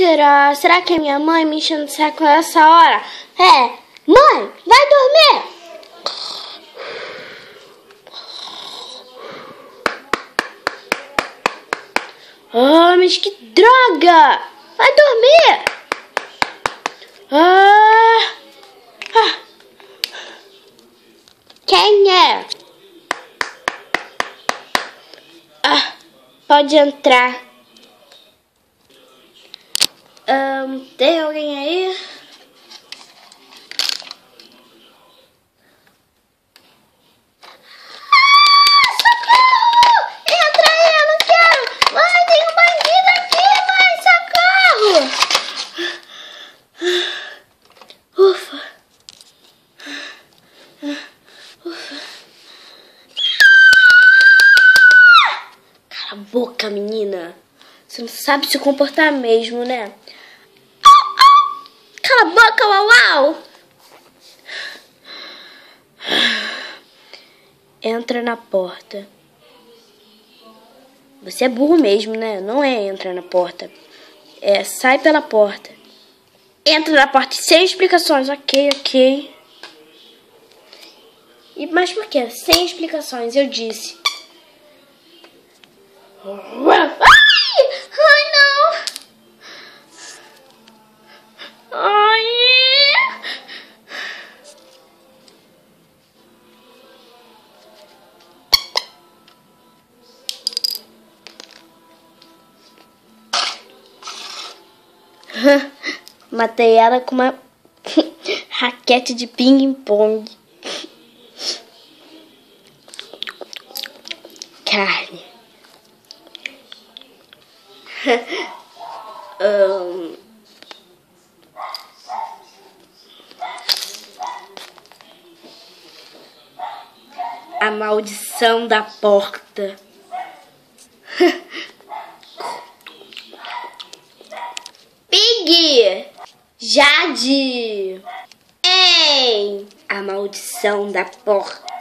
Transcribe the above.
Mentira! Será que é minha mãe me enchendo o saco nessa hora? É! Mãe, vai dormir! Ah, mas que droga! Vai dormir! Quem é? Pode entrar. Tem alguém aí? Socorro! Entra aí, eu não quero! Mãe, tem um bandido aqui, mãe! Socorro! Ufa! Cala a boca, menina! Você não sabe se comportar mesmo, né? Cala a boca, uau, uau! Entra na porta. Você é burro mesmo, né? Não é entra na porta. É sai pela porta. Entra na porta sem explicações. Ok. Mas por quê? Sem explicações, eu disse. Ai, não! Ai! Matei ela com uma raquete de ping-pong. Carne. A maldição da porta. Pig! Jade! Ei! A maldição da porta.